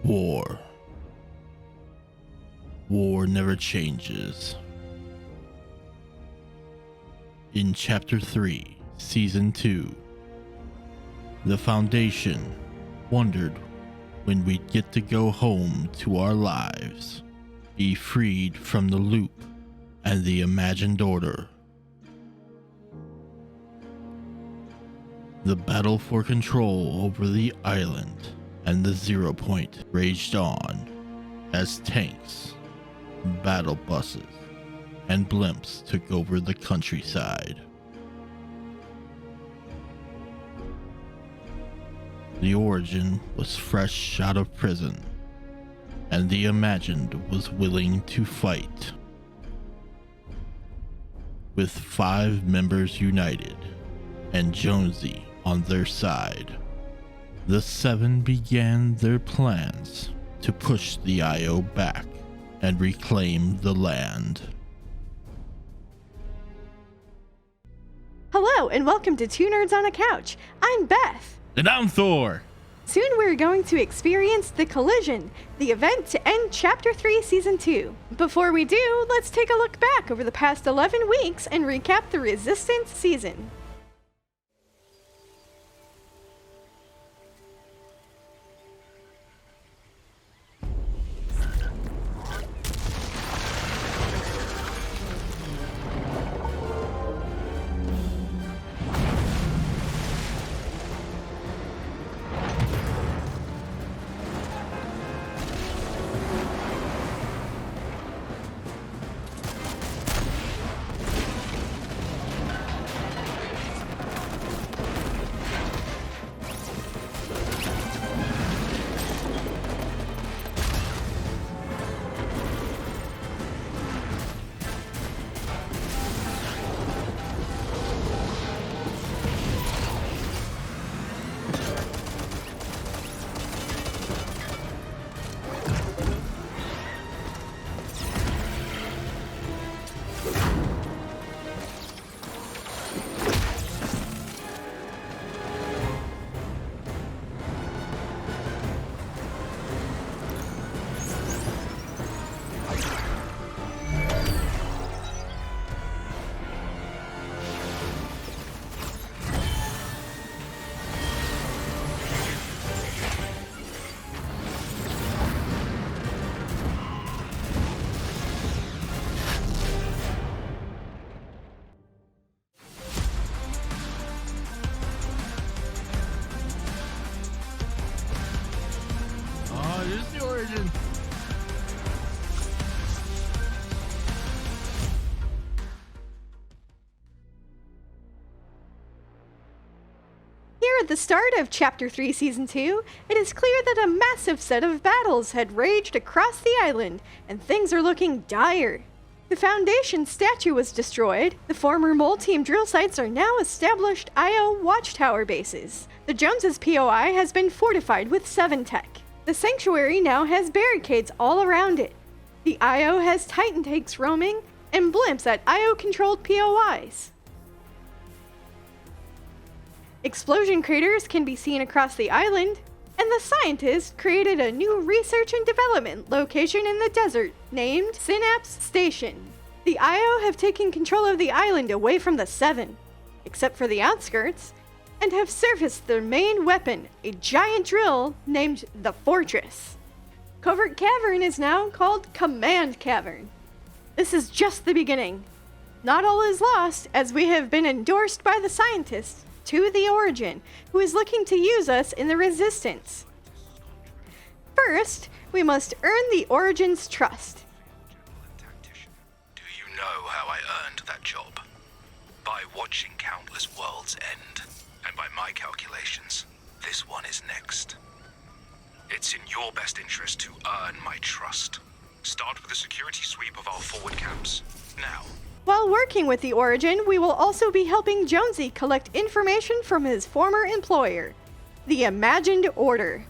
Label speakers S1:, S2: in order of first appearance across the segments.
S1: War. War never changes. In Chapter 3, Season 2, the Foundation wondered when we'd get to go home to our lives, be freed from the loop and the imagined order. The battle for control over the island and the 0 point raged on as tanks, battle buses, and blimps took over the countryside. The Origin was fresh out of prison, and the Imagined was willing to fight. With 5 members united and Jonesy on their side, the 7 began their plans to push the IO back and reclaim the land.
S2: Hello, and welcome to Two Nerds on a Couch. I'm Beth.
S1: And I'm Thor.
S2: Soon we're going to experience The Collision, the event to end Chapter 3, Season 2. Before we do, let's take a look back over the past 11 weeks and recap the Resistance season. At the start of Chapter 3, Season 2, it is clear that a massive set of battles had raged across the island, and things are looking dire. The Foundation statue was destroyed, the former Mole Team drill sites are now established IO watchtower bases. The Joneses POI has been fortified with 7 tech. The Sanctuary now has barricades all around it. The IO has Titan tanks roaming, and blimps at IO-controlled POIs. Explosion craters can be seen across the island, and the scientists created a new research and development location in the desert named Synapse Station. The IO have taken control of the island away from the 7, except for the outskirts, and have surfaced their main weapon, a giant drill named the Fortress. Covert Cavern is now called Command Cavern. This is just the beginning. Not all is lost, as we have been endorsed by the scientists to the Origin, who is looking to use us in the Resistance. First, we must earn the Origin's trust.
S3: Do you know how I earned that job? By watching countless worlds end. And by my calculations, this one is next. It's in your best interest to earn my trust. Start with a security sweep of our forward camps. Now.
S2: While working with the Origin, we will also be helping Jonesy collect information from his former employer, the Imagined Order.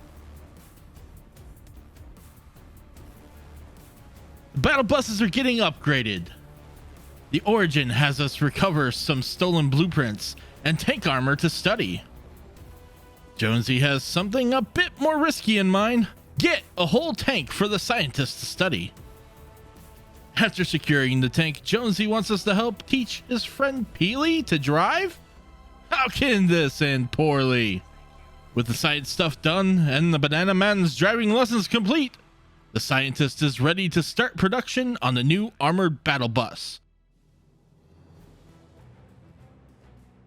S1: The battle buses are getting upgraded. The Origin has us recover some stolen blueprints and tank armor to study. Jonesy has something a bit more risky in mind, Get a whole tank for the scientists to study. After securing the tank, Jonesy wants us to help teach his friend Peely to drive? How can this end poorly? With the science stuff done and the Banana Man's driving lessons complete, the scientist is ready to start production on the new armored battle bus.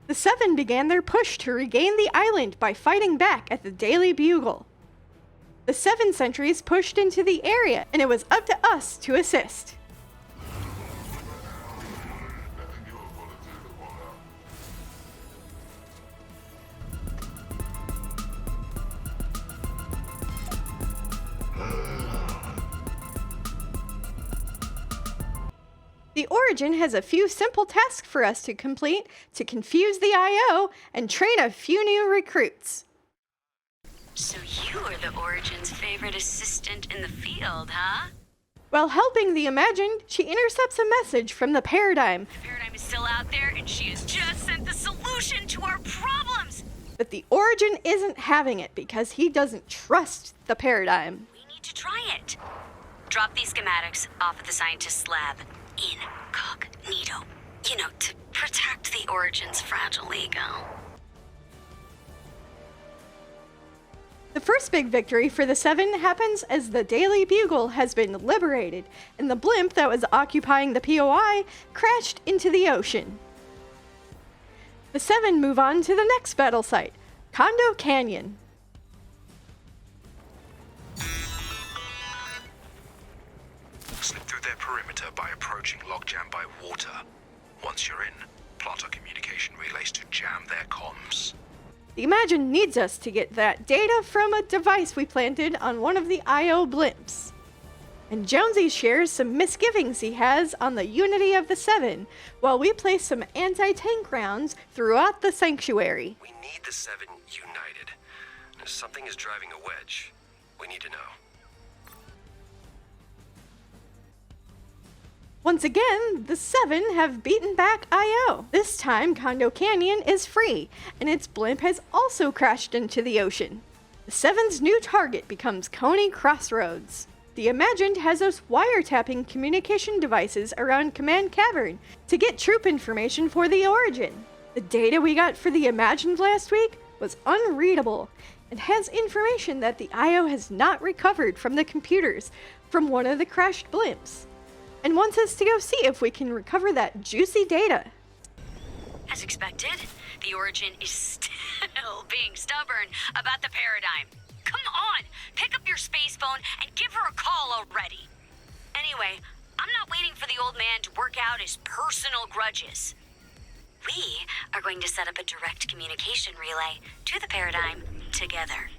S2: The Seven began their push to regain the island by fighting back at the Daily Bugle. The 7 sentries pushed into the area, and it was up to us to assist. The Origin has a few simple tasks for us to complete to confuse the IO and train a few new recruits.
S4: So you are the Origin's favorite assistant in the field, huh?
S2: While helping the Imagined, she intercepts a message from the Paradigm.
S4: The Paradigm is still out there, and she has just sent the solution to our problems!
S2: But the Origin isn't having it because he doesn't trust the Paradigm.
S4: We need to try it. Drop these schematics off at the scientist's lab. Incognito. You know, to protect the Origin's fragile ego.
S2: The first big victory for the 7 happens as the Daily Bugle has been liberated, and the blimp that was occupying the POI crashed into the ocean. The 7 move on to the next battle site, Condo Canyon.
S3: Slip through their perimeter by approaching logjam by water. Once you're in, plot a communication relays to jam their comms.
S2: The Imagine needs us to get that data from a device we planted on one of the IO blimps. And Jonesy shares some misgivings he has on the unity of the 7, while we place some anti-tank rounds throughout the sanctuary.
S5: We need the 7 united. If something is driving a wedge, we need to know.
S2: Once again, the 7 have beaten back IO. This time, Condo Canyon is free, and its blimp has also crashed into the ocean. The 7's new target becomes Coney Crossroads. The Imagined has us wiretapping communication devices around Command Cavern to get troop information for the Origin. The data we got for the Imagined last week was unreadable and has information that the IO has not recovered from the computers from one of the crashed blimps, and wants us to go see if we can recover that juicy data.
S4: As expected, the Origin is still being stubborn about the Paradigm. Come on, pick up your space phone and give her a call already. Anyway, I'm not waiting for the old man to work out his personal grudges. We are going to set up a direct communication relay to the Paradigm together.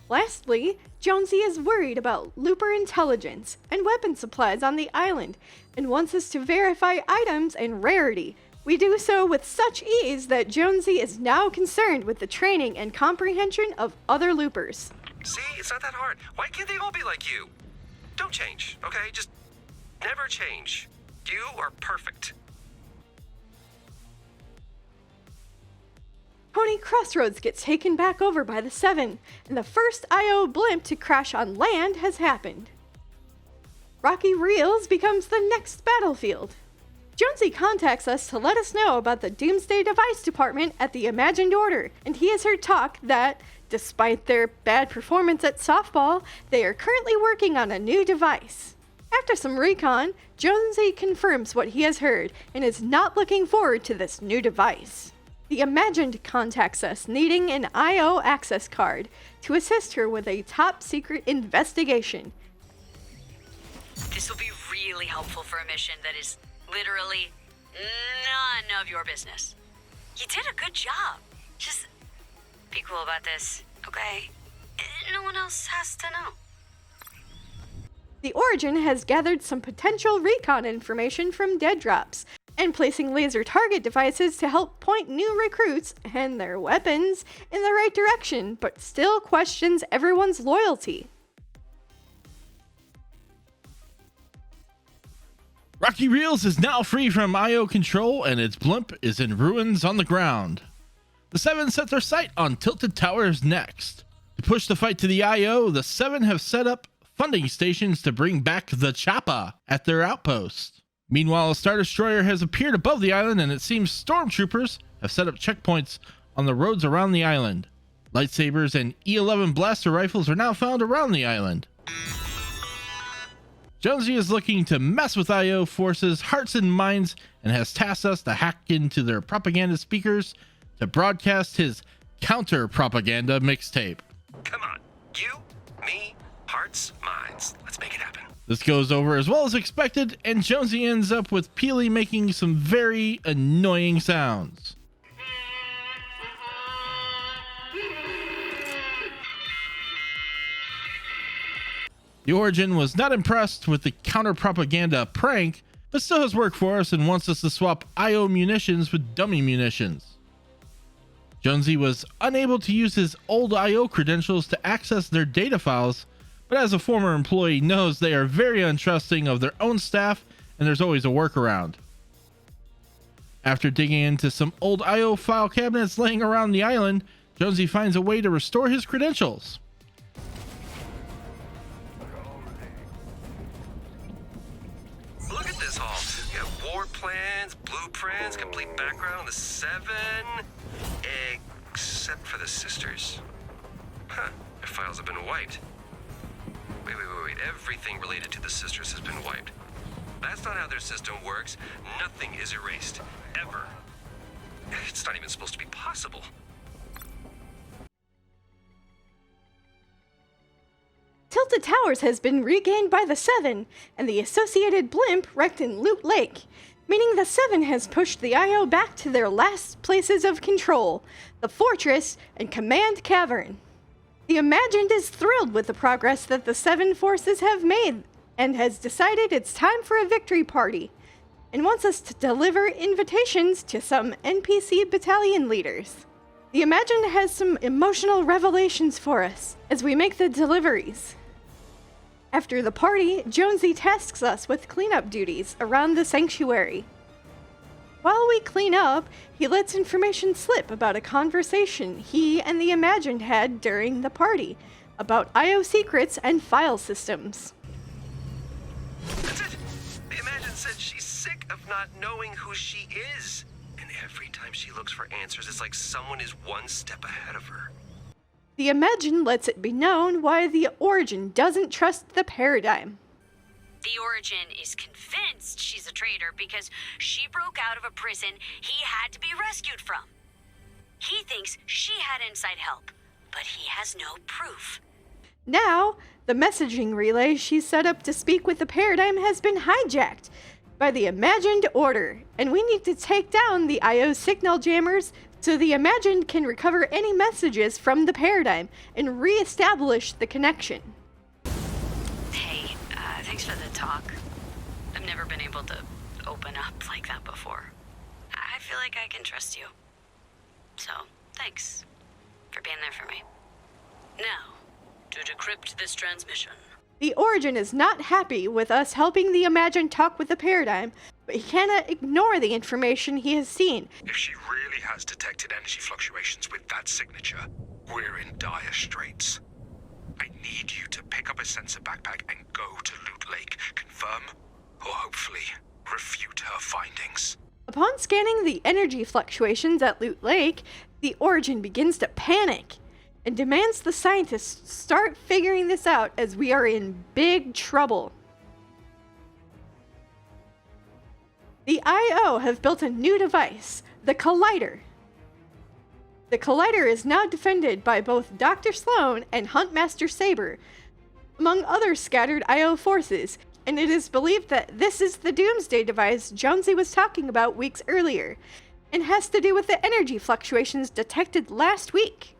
S2: Lastly, Jonesy is worried about Looper intelligence and weapon supplies on the island and wants us to verify items and rarity. We do so with such ease that Jonesy is now concerned with the training and comprehension of other Loopers.
S5: See, it's not that hard. Why can't they all be like you? Don't change, okay? Just never change. You are perfect.
S2: Coney Crossroads gets taken back over by the 7, and the first IO blimp to crash on land has happened. Rocky Reels becomes the next battlefield. Jonesy contacts us to let us know about the Doomsday Device Department at the Imagined Order, and he has heard talk that, despite their bad performance at softball, they are currently working on a new device. After some recon, Jonesy confirms what he has heard and is not looking forward to this new device. The Imagined contacts us needing an IO access card to assist her with a top-secret investigation.
S4: This will be really helpful for a mission that is literally none of your business. You did a good job. Just be cool about this, okay? No one else has to know.
S2: The Origin has gathered some potential recon information from dead drops, and placing laser target devices to help point new recruits and their weapons in the right direction, but still questions everyone's loyalty.
S1: Rocky Reels is now free from IO control, and its blimp is in ruins on the ground. The 7 set their sight on Tilted Towers next. To push the fight to the IO, the Seven have set up funding stations to bring back the Choppa at their outpost. Meanwhile, a Star Destroyer has appeared above the island, and it seems stormtroopers have set up checkpoints on the roads around the island. Lightsabers and E-11 blaster rifles are now found around the island. Jonesy is looking to mess with IO forces' hearts and minds and has tasked us to hack into their propaganda speakers to broadcast his counter-propaganda mixtape.
S5: Come on. You, me, hearts, minds. Let's make it happen.
S1: This goes over as well as expected, and Jonesy ends up with Peely making some very annoying sounds. The Origin was not impressed with the counter-propaganda prank, but still has work for us and wants us to swap IO munitions with dummy munitions. Jonesy was unable to use his old IO credentials to access their data files, but as a former employee knows they are very untrusting of their own staff, and there's always a workaround. After digging into some old IO file cabinets laying around the island, Jonesy finds a way to restore his credentials.
S5: Look at this haul. You got war plans, blueprints, complete background on the Seven. Except for the sisters. Huh. Their files have been wiped. Wait. Everything related to the sisters has been wiped. That's not how their system works. Nothing is erased. Ever. It's not even supposed to be possible.
S2: Tilted Towers has been regained by the Seven, and the associated blimp wrecked in Loot Lake, meaning the Seven has pushed the IO back to their last places of control, the Fortress and Command Cavern. The Imagined is thrilled with the progress that the Seven forces have made, and has decided it's time for a victory party, and wants us to deliver invitations to some NPC battalion leaders. The Imagined has some emotional revelations for us as we make the deliveries. After the party, Jonesy tasks us with cleanup duties around the sanctuary. While we clean up, he lets information slip about a conversation he and the Imagined had during the party about IO secrets and file systems.
S5: That's it. The Imagined said she's sick of not knowing who she is. And every time she looks for answers, it's like someone is one step ahead of her.
S2: The Imagined lets it be known why the Origin doesn't trust the Paradigm.
S4: The Origin is convinced she's a traitor because she broke out of a prison he had to be rescued from. He thinks she had inside help, but he has no proof.
S2: Now, the messaging relay she set up to speak with the Paradigm has been hijacked by the Imagined Order, and we need to take down the IO signal jammers so the Imagined can recover any messages from the Paradigm and re-establish the connection.
S4: Hey, thanks for the talk. I've never been able to open up like that before. I feel like I can trust you. So, thanks for being there for me. Now, to decrypt this transmission.
S2: The Origin is not happy with us helping the Imagined talk with the Paradigm, but he cannot ignore the information he has seen.
S3: If she really has detected energy fluctuations with that signature, we're in dire straits. I need you to pick up a sensor backpack and go to Loot Lake. Confirm, or hopefully refute her findings.
S2: Upon scanning the energy fluctuations at Loot Lake, the Origin begins to panic and demands the scientists start figuring this out as we are in big trouble. The IO have built a new device, the Collider. The Collider is now defended by both Dr. Sloan and Huntmaster Saber, among other scattered IO forces, and it is believed that this is the Doomsday device Jonesy was talking about weeks earlier, and has to do with the energy fluctuations detected last week.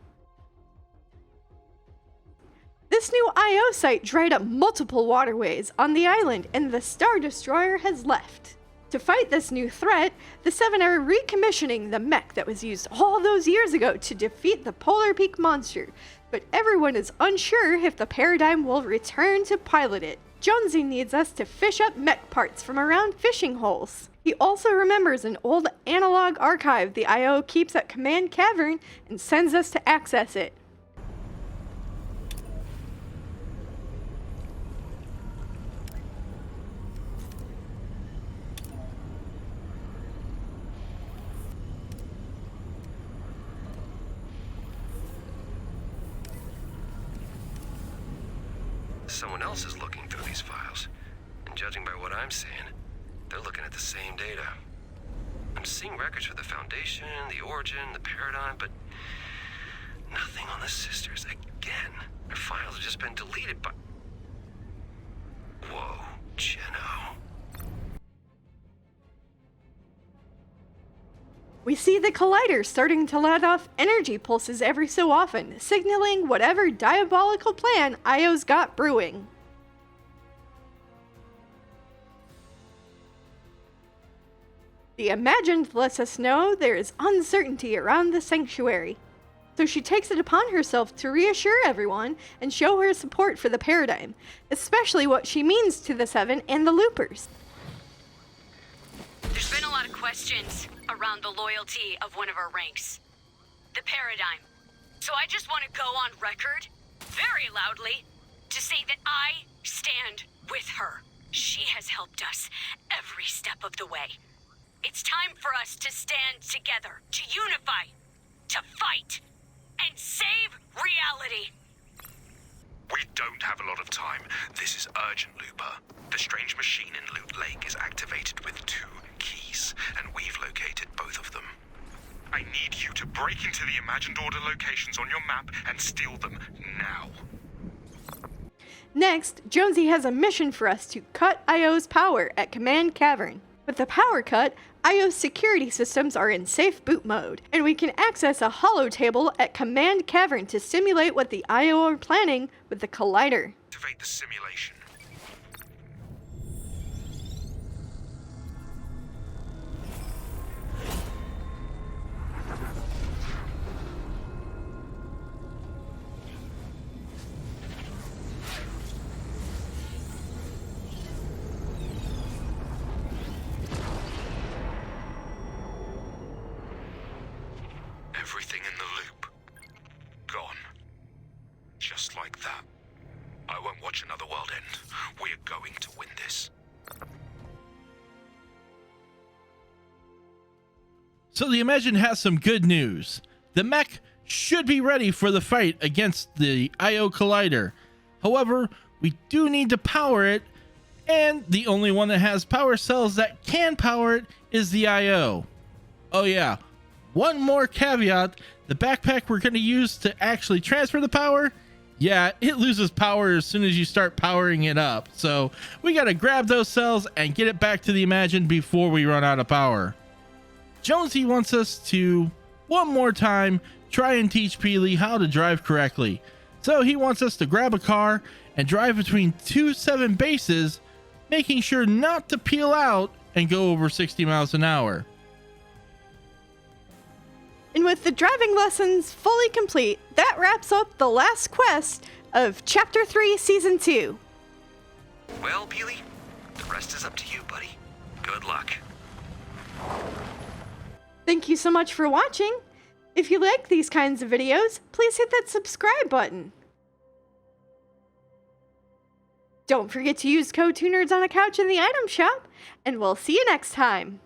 S2: This new IO site dried up multiple waterways on the island, and the Star Destroyer has left. To fight this new threat, the Seven are recommissioning the mech that was used all those years ago to defeat the Polar Peak monster, but everyone is unsure if the Paradigm will return to pilot it. Jonesy needs us to fish up mech parts from around fishing holes. He also remembers an old analog archive the IO keeps at Command Cavern and sends us to access it.
S5: someone else is looking through these files. And judging by what I'm seeing, they're looking at the same data. I'm seeing records for the Foundation, the Origin, the Paradigm, but nothing on the Sisters again. Their files have just been deleted by... Whoa, Jenno.
S2: We see the Collider starting to let off energy pulses every so often, signaling whatever diabolical plan Io's got brewing. The Imagined lets us know there is uncertainty around the sanctuary, so she takes it upon herself to reassure everyone and show her support for the Paradigm, especially what she means to the Seven and the Loopers.
S4: There's been a lot of questions around the loyalty of one of our ranks, the Paradigm. So I just want to go on record, very loudly, to say that I stand with her. She has helped us every step of the way. It's time for us to stand together, to unify, to fight, and save reality.
S3: We don't have a lot of time. This is urgent, Looper. The strange machine in Loot Lake is activated with 2 keys, and we've located both of them. I need you to break into the Imagined Order locations on your map and steal them now.
S2: Next, Jonesy has a mission for us to cut Io's power at Command Cavern. With the power cut, Io's security systems are in safe boot mode, and we can access a holo table at Command Cavern to simulate what the Io are planning with the Collider.
S3: Activate the simulation. Everything in the loop. Gone. Just like that. I won't watch another world end. We're going to win this.
S1: So the Imagine has some good news. The mech should be ready for the fight against the Io Collider. However, we do need to power it, and the only one that has power cells that can power it is the Io. Oh yeah, one more caveat, the backpack we're going to use to actually transfer the power, yeah, it loses power as soon as you start powering it up. So we got to grab those cells and get it back to the Imagine before we run out of power. Jonesy wants us to, one more time, try and teach Peely how to drive correctly. So he wants us to grab a car and drive between 2 7 bases, making sure not to peel out and go over 60 miles an hour.
S2: And with the driving lessons fully complete, that wraps up the last quest of Chapter 3, Season 2.
S5: Well, Peely, the rest is up to you, buddy. Good luck.
S2: Thank you so much for watching. If you like these kinds of videos, please hit that subscribe button. Don't forget to use code 2nerds on a couch in the item shop, and we'll see you next time.